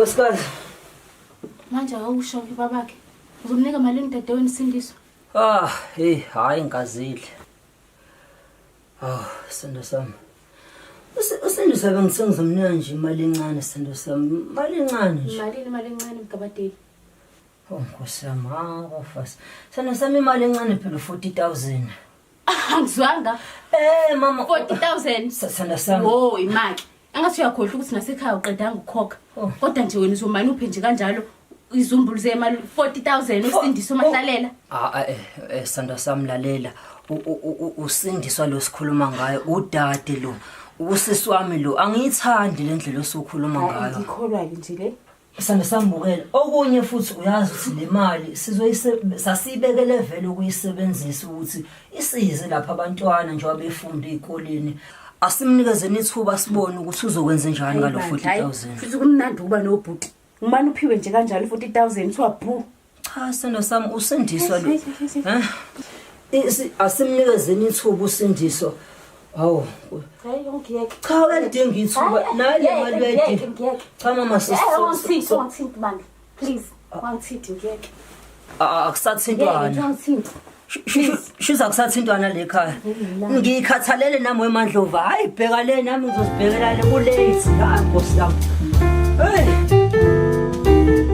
Nkosikazi. Manje awusho babakhe. Uzomnika malini dadewenu Sindiso? Hey, hayi ngazile. Sendo sami. Usindiso bengithengizomnika nje imali encane sendo sami. Imali encane nje. Imali encane mgabadeli. Nkosi yami, bafasi. Sendo sami imali encane phela 40,000. Angizwanga. Mama 40,000. Sendo sami. Oh, imali. Angathi uyakhohlwa ukuthi nasekhaya uqedanga ukukhokha. Kodwa nje wena uzomani uphe nje kanjalo izumbulu zemali 40,000 uSindiso mahlalela. Sendo sami lalela. Usindiswa lo sikhuluma ngayo udade lo. Usisi wami lo angiyithandi lendlela osokhuluma ngayo. Ngikholwa ke nje le. Sando sambukela okunye futhi uyazi ukuthi le mali sasibekele vele ukuyisebenzisa ukuthi isize lapha abantwana njengoba befunda ezikoleni asimnikezeni ithuba sibone ukuthi uzokwenza njani ngalo 40,000 futhi kumnandi ukuba nobhuti ngumani uphiwe nje kanjalo 40,000 uthiwa bhu cha sando sami usindiswa lo asimnikezeni ithuba usindiswa hawo hayi ngiyeke cha uyadinga ithuba nale mali uyadinga cha mama sisitho bandla please wangithi ngiyeke akusathintwana Shuza kusathintwana le ekhaya ngikhathalele nami weMandlova hayi bheka le nami ngizozibhekela le ku late la boss yami hey